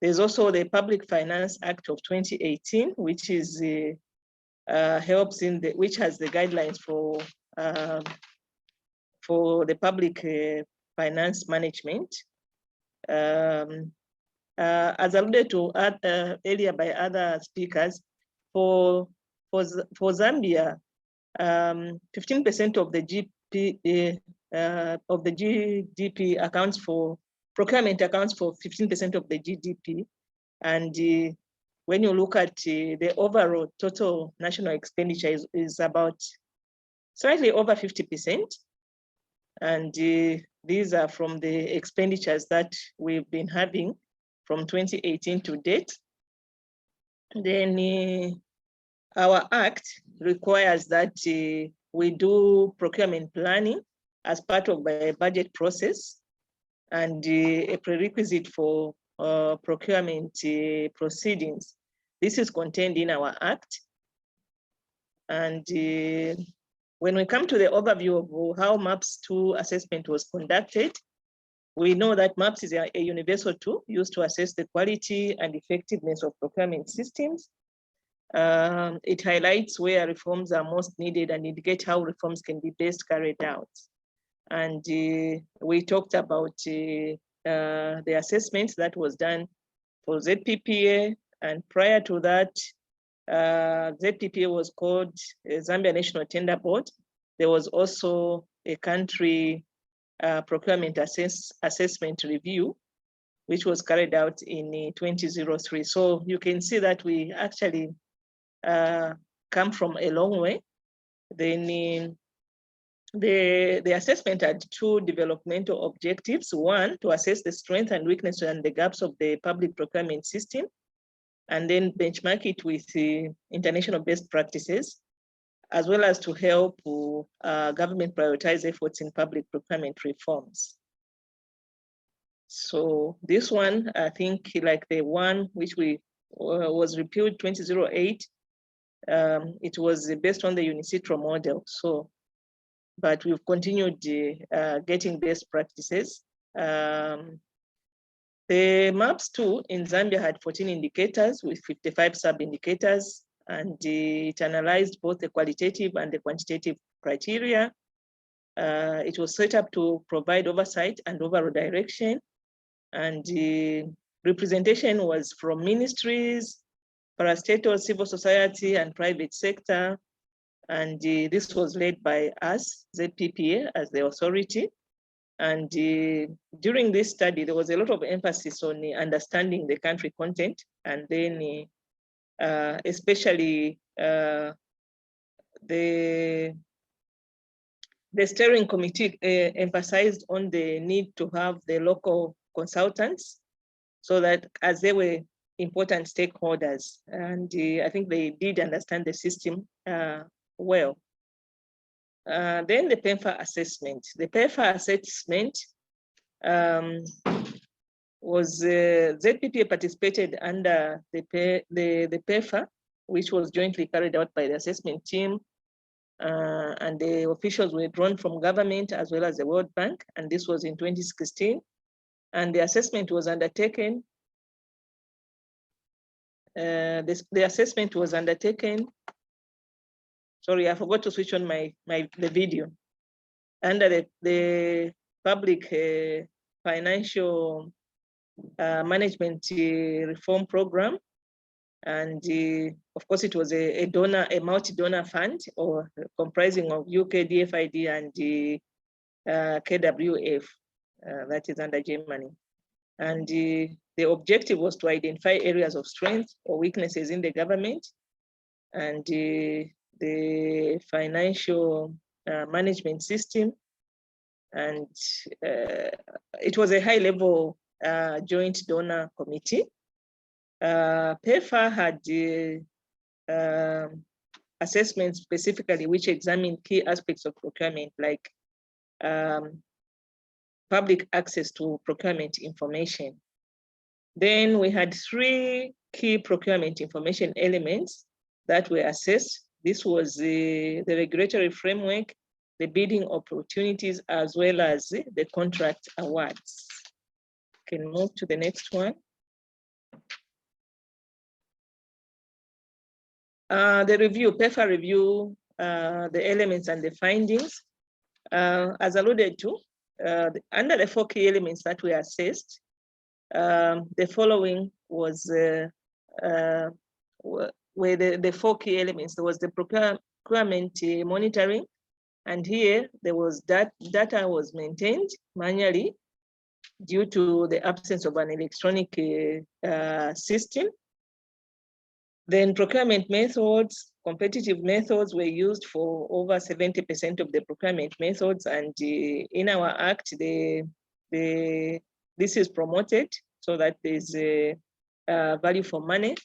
there's also the Public Finance Act of 2018, which is which has the guidelines for the public finance management. As alluded to earlier by other speakers, for Zambia, 15% of the GDP accounts for procurement accounts for 15% of the GDP, and when you look at the overall total national expenditure is about slightly over 50%, and these are from the expenditures that we've been having from 2018 to date. Then our act requires that we do procurement planning as part of the budget process, and a prerequisite for procurement proceedings. This is contained in our act. And when we come to the overview of how MAPS 2 assessment was conducted, We know that MAPS is a universal tool used to assess the quality and effectiveness of procurement systems. It highlights where reforms are most needed and indicates how reforms can be best carried out. And we talked about the assessment that was done for ZPPA, and prior to that, ZPPA was called Zambia National Tender Board. There was also a country procurement assessment review, which was carried out in 2003. So you can see that we actually come from a long way. Then the assessment had two developmental objectives. One, to assess the strength and weakness and the gaps of the public procurement system, and then benchmark it with the international best practices, as well as to help government prioritize efforts in public procurement reforms. So this one, I think, like the one which we was repealed 2008, it was based on the UNICITRO model. So, but we've continued getting best practices. The MAPS 2 in Zambia had 14 indicators with 55 sub-indicators, and it analyzed both the qualitative and the quantitative criteria. It was set up to provide oversight and overall direction, and the representation was from ministries, parastatal, civil society, and private sector. And this was led by us, ZPPA, as the authority. And during this study, there was a lot of emphasis on understanding the country content, and then especially the steering committee emphasized on the need to have the local consultants, so that as they were important stakeholders, and I think they did understand the system well. Then the PEFA assessment. The PEFA assessment was ZPPA participated under the PEFA, which was jointly carried out by the assessment team, and the officials were drawn from government as well as the World Bank, and this was in 2016. And the assessment was undertaken. The assessment was undertaken. Sorry, I forgot to switch on the video. Under the public financial management reform program, and of course it was a multi-donor fund, or comprising of UK, DFID, and KWF, that is under Germany. And the objective was to identify areas of strength or weaknesses in the government, and the financial management system. And it was a high-level joint donor committee. PEFA had assessments specifically which examined key aspects of procurement, like public access to procurement information. Then we had 3 key procurement information elements that were assessed. This was the regulatory framework, the bidding opportunities, as well as the contract awards. Can move to the next one. The review, PEFA review, the elements and the findings. As alluded to, under the 4 key elements that we assessed, the following was were the 4 key elements. There was the procurement monitoring, and here there was data was maintained manually due to the absence of an electronic system. Then procurement methods, competitive methods were used for over 70% of the procurement methods, and in our act, this is promoted so that there's a value for money.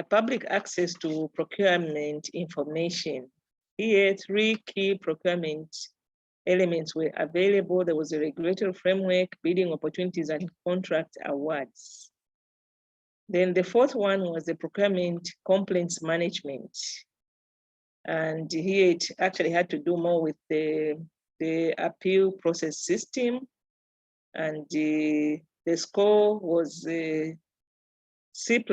Public access to procurement information. Here, 3 key procurement elements were available. There was a regulatory framework, bidding opportunities, and contract awards. Then the 4th one was the procurement complaints management. And here it actually had to do more with the appeal process system. and the score was C+.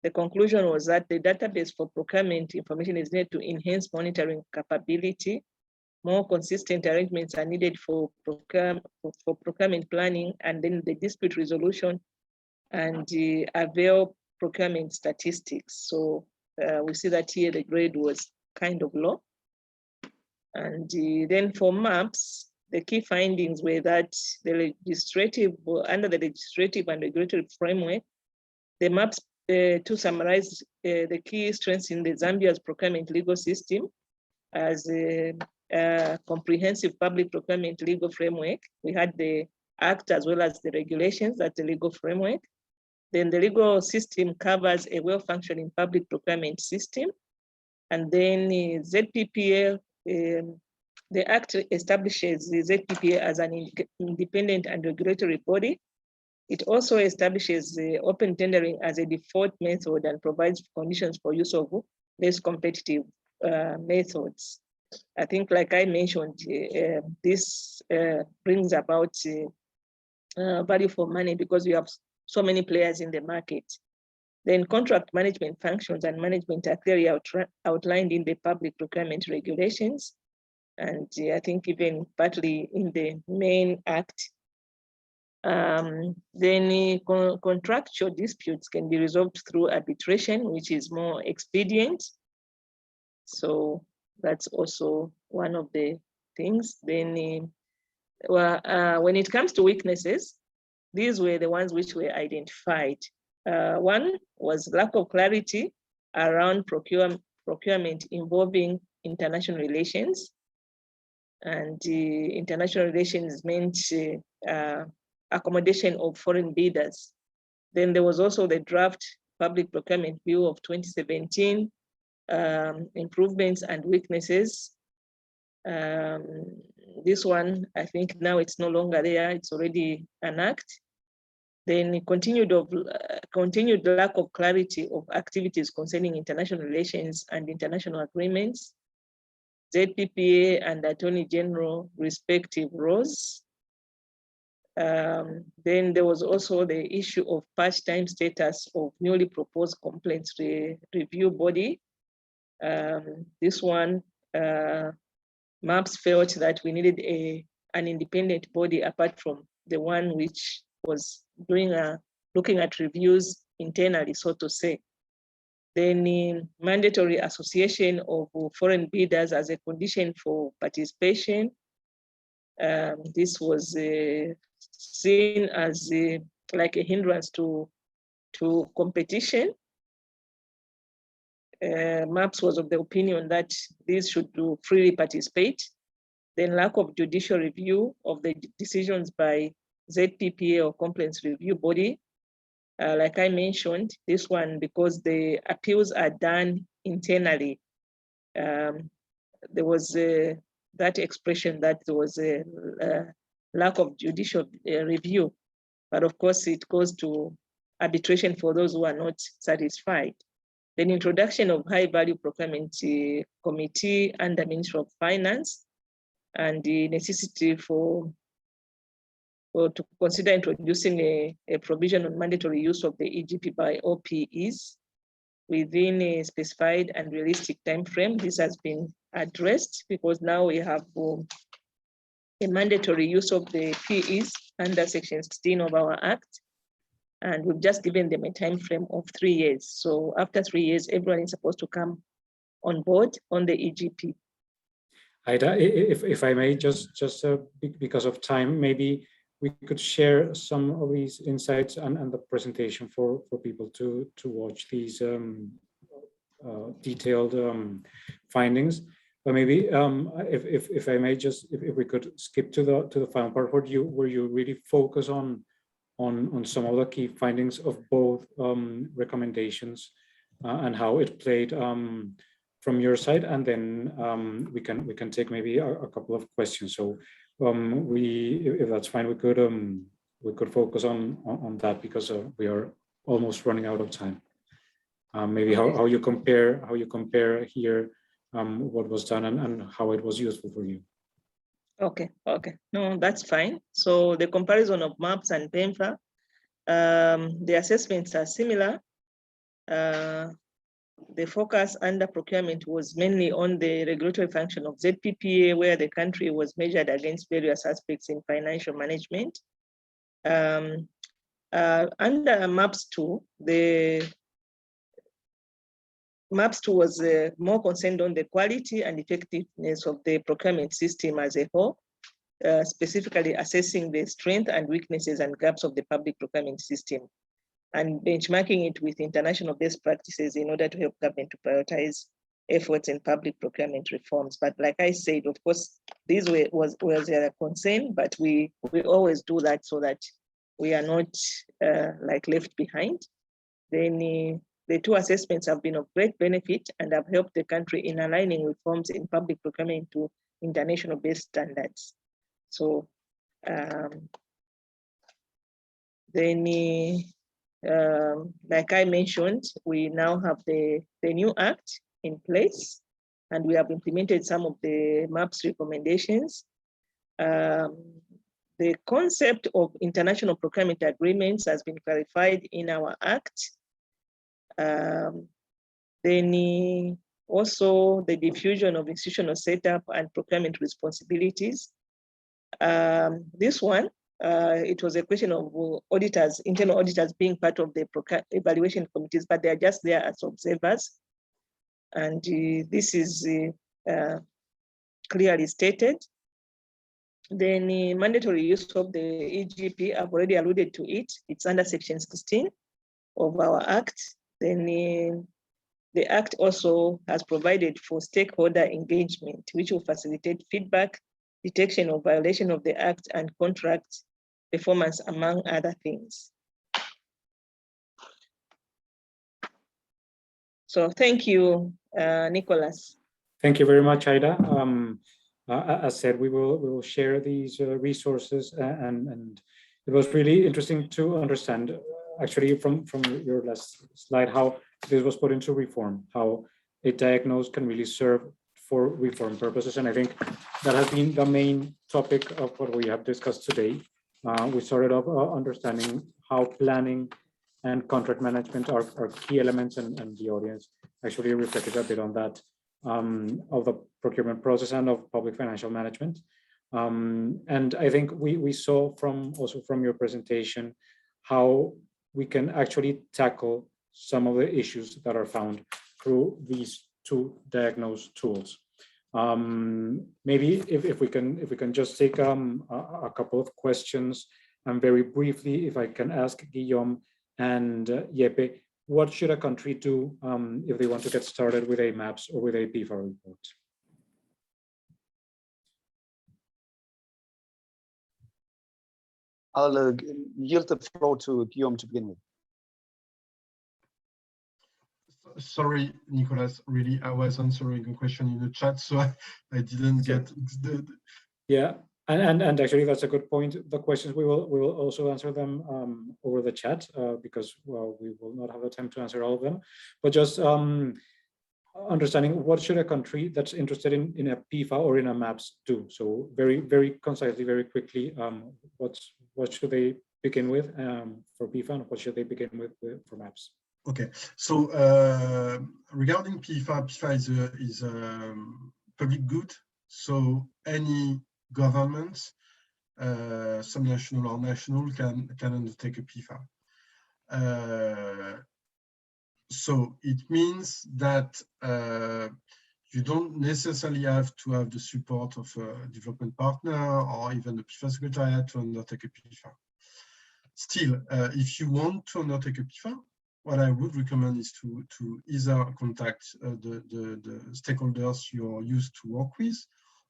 The conclusion was that the database for procurement information is needed to enhance monitoring capability. More consistent arrangements are needed for procurement planning, and then the dispute resolution and the avail procurement statistics. So we see that here the grade was kind of low. And then for maps, the key findings were that the legislative, under the legislative and regulatory framework, the maps, to summarize the key strengths in the Zambia's procurement legal system as a comprehensive public procurement legal framework. We had the act as well as the regulations, that's the legal framework. Then the legal system covers a well-functioning public procurement system. And then ZPPA, the act establishes the ZPPA as an independent and regulatory body. It also establishes the open tendering as a default method and provides conditions for use of less competitive methods. I think, like I mentioned, this brings about value for money because we have so many players in the market. Then contract management functions and management are clearly outlined in the public procurement regulations. And I think even partly in the main act. Then contractual disputes can be resolved through arbitration, which is more expedient. So that's also one of the things. Then when it comes to weaknesses, these were the ones which were identified. One was lack of clarity around procurement involving international relations. And international relations meant accommodation of foreign bidders. Then there was also the draft public procurement bill of 2017, improvements and weaknesses. This one, I think now it's no longer there, it's already an act. Then continued lack of clarity of activities concerning international relations and international agreements, ZPPA and Attorney General respective roles. Then there was also the issue of part-time status of newly proposed complaints review body. This one, MAPS felt that we needed an independent body apart from the one which was doing looking at reviews internally, so to say. Then in mandatory association of foreign bidders as a condition for participation. This was seen as like a hindrance to competition. MAPS was of the opinion that these should freely participate. Then lack of judicial review of the decisions by ZPPA or complaints review body. Like I mentioned, this one, because the appeals are done internally, there was that expression that there was a lack of judicial review. But of course, it goes to arbitration for those who are not satisfied. Then introduction of high value procurement committee under Ministry of Finance, and the necessity to consider introducing a provision on mandatory use of the EGP by OPEs within a specified and realistic time frame. This has been addressed because now we have a mandatory use of the PEs under Section 16 of our Act, and we've just given them a time frame of 3 years. So after 3 years, everyone is supposed to come on board on the EGP. Ida, if I may, just because of time, maybe we could share some of these insights and the presentation for people to watch these detailed findings. But maybe if I may, if we could skip to the final part where you really focus on some of the key findings of both recommendations and how it played from your side, and then we can take maybe a couple of questions. So if that's fine, we could focus on that because we are almost running out of time. Maybe how you compare here what was done and how it was useful for you. Okay, no, that's fine. So the comparison of MAPS and PEFA, the assessments are similar. The focus under procurement was mainly on the regulatory function of ZPPA, where the country was measured against various aspects in financial management. Under MAPS 2, the MAPS 2 was more concerned on the quality and effectiveness of the procurement system as a whole, specifically assessing the strengths and weaknesses and gaps of the public procurement system and benchmarking it with international best practices in order to help government to prioritize efforts in public procurement reforms. But like I said, of course, this was a concern, but we always do that so that we are not like left behind. Then the two assessments have been of great benefit and have helped the country in aligning reforms in public procurement to international best standards. So like I mentioned, we now have the new act in place, and we have implemented some of the MAPS recommendations. The concept of international procurement agreements has been clarified in our act. Then also the diffusion of institutional setup and procurement responsibilities. This one, it was a question of auditors, internal auditors being part of the evaluation committees, but they are just there as observers. And this is clearly stated. Then the mandatory use of the EGP, I've already alluded to it. It's under section 16 of our act. Then the act also has provided for stakeholder engagement, which will facilitate feedback, detection of violation of the act, and contract performance, among other things. So thank you, Nicholas. Thank you very much, Aida. As said, we will share these resources, and it was really interesting to understand, actually, from your last slide, how this was put into reform, how a diagnose can really serve for reform purposes. And I think that has been the main topic of what we have discussed today. We started off understanding how planning and contract management are key elements, and the audience actually reflected a bit on that, of the procurement process and of public financial management. And I think we saw also from your presentation how we can actually tackle some of the issues that are found through these two diagnose tools. Maybe if we can just take a couple of questions, and very briefly, if I can ask Guillaume and Yepe, what should a country do if they want to get started with a MAPS or with a PEFA report? I'll yield the floor to Guillaume to begin with. Sorry, Nicholas, really, I was answering a question in the chat, so I didn't get the... Yeah, and actually that's a good point. The questions, we will also answer them over the chat, because, well, we will not have the time to answer all of them, but just understanding what should a country that's interested in a PEFA or in a MAPS do. So very concisely, very quickly, what should they begin with for PEFA, and what should they begin with for MAPS? Okay, so regarding PEFA, PEFA is a public good. So any government, subnational or national, can undertake a PEFA. So it means that you don't necessarily have to have the support of a development partner or even the PEFA secretariat to undertake a PEFA. Still, if you want to undertake a PEFA, what I would recommend is to either contact the stakeholders you're used to work with,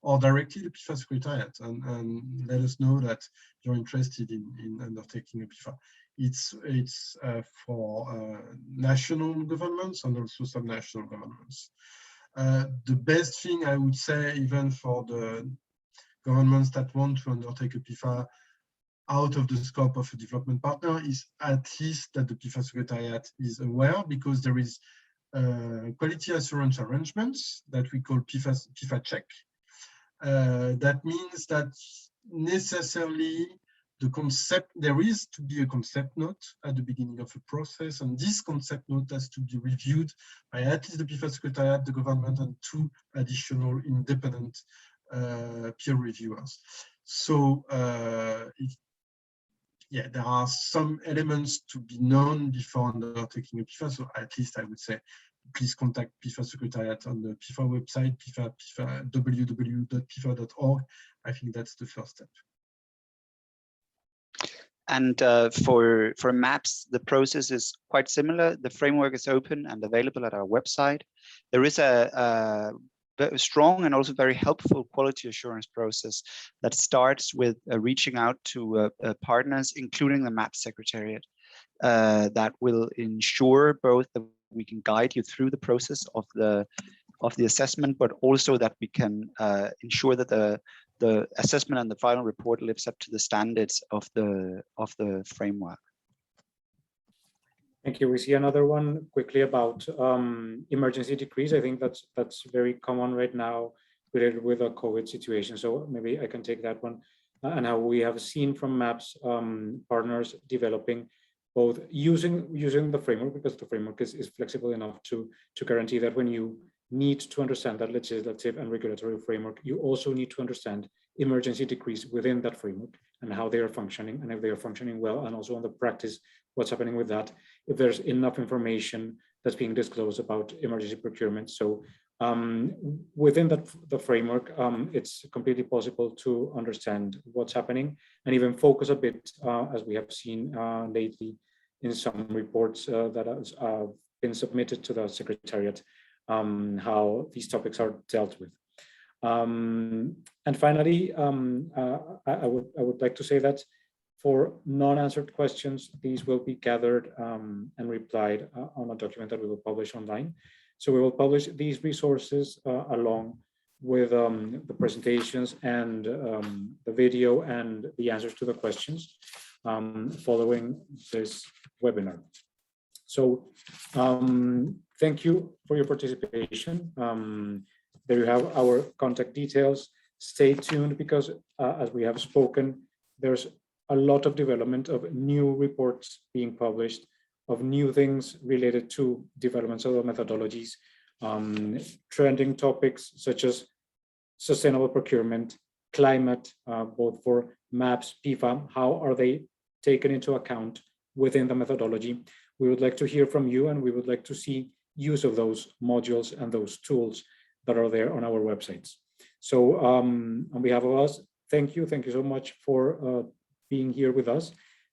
or directly the PEFA secretariat, and let us know that you're interested in undertaking a PEFA. It's for national governments and also subnational governments. The best thing I would say, even for the governments that want to undertake a PEFA out of the scope of a development partner, is at least that the PEFA secretariat is aware, because there is quality assurance arrangements that we call PEFA check. that means that necessarily there is to be a concept note at the beginning of a process, and this concept note has to be reviewed by at least the PEFA Secretariat, the government, and 2 additional independent peer reviewers. So yeah, there are some elements to be known before undertaking a PEFA. So at least I would say, please contact PEFA Secretariat on the PEFA website, www.pefa.org. I think that's the first step. And for maps, the process is quite similar. The framework is open and available at our website. There is a very strong and also very helpful quality assurance process that starts with reaching out to partners, including the Map Secretariat, that will ensure both that we can guide you through the process of the assessment, but also that we can ensure that the assessment and the final report lives up to the standards of the framework. Thank you. We see another one quickly about emergency decrees. I think that's very common right now related with the COVID situation. So maybe I can take that one. And how we have seen from MAPS partners developing both using the framework, because the framework is flexible enough to guarantee that when you need to understand that legislative and regulatory framework, you also need to understand emergency decrees within that framework and how they are functioning, and if they are functioning well, and also on the practice, what's happening with that, if there's enough information that's being disclosed about emergency procurement. So within the framework, it's completely possible to understand what's happening and even focus a bit, as we have seen lately in some reports that have been submitted to the Secretariat, how these topics are dealt with. And finally, I would like to say that for non-answered questions, these will be gathered and replied on a document that we will publish online. So we will publish these resources along with the presentations and the video and the answers to the questions following this webinar. So thank you for your participation. There you have our contact details. Stay tuned because as we have spoken, there's a lot of development of new reports being published, of new things related to developments of the methodologies, trending topics such as sustainable procurement, climate, both for MAPS, PEFA, how are they taken into account within the methodology? We would like to hear from you, and we would like to see use of those modules and those tools that are there on our websites. So on behalf of us, thank you so much for being here with us.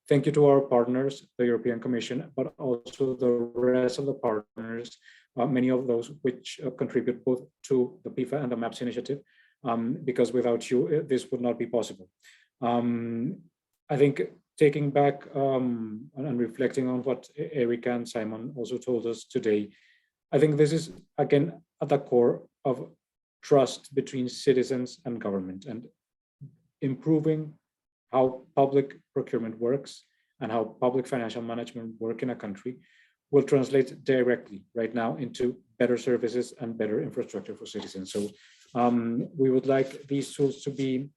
Thank you to our partners, the European Commission, but also the rest of the partners, many of those which contribute both to the PEFA and the MAPS initiative, because without you, this would not be possible. I think taking back and reflecting on what Erika and Simon also told us today, I think this is, again, at the core of trust between citizens and government, and improving how public procurement works and how public financial management work in a country will translate directly right now into better services and better infrastructure for citizens. So we would like these tools to be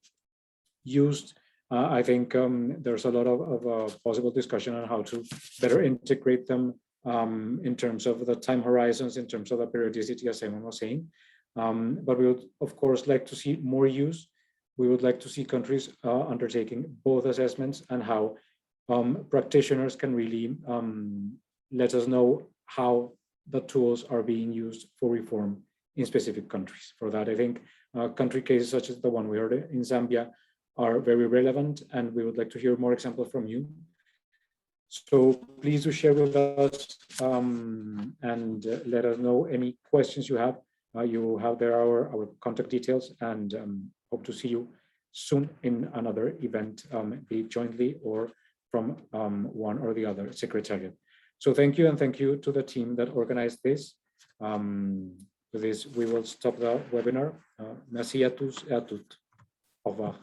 used. I think there's a lot of possible discussion on how to better integrate them in terms of the time horizons, in terms of the periodicity, as Simon was saying. But we would, of course, like to see more use. We would like to see countries undertaking both assessments, and how practitioners can really let us know how the tools are being used for reform in specific countries. For that, I think country cases such as the one we heard in Zambia are very relevant, and we would like to hear more examples from you. So please do share with us and let us know any questions you have. You have there our contact details, and hope to see you soon in another event, be it jointly or from one or the other secretariat. So thank you, and thank you to the team that organized this. With this, we will stop the webinar. Merci à tous et à toutes. Au revoir.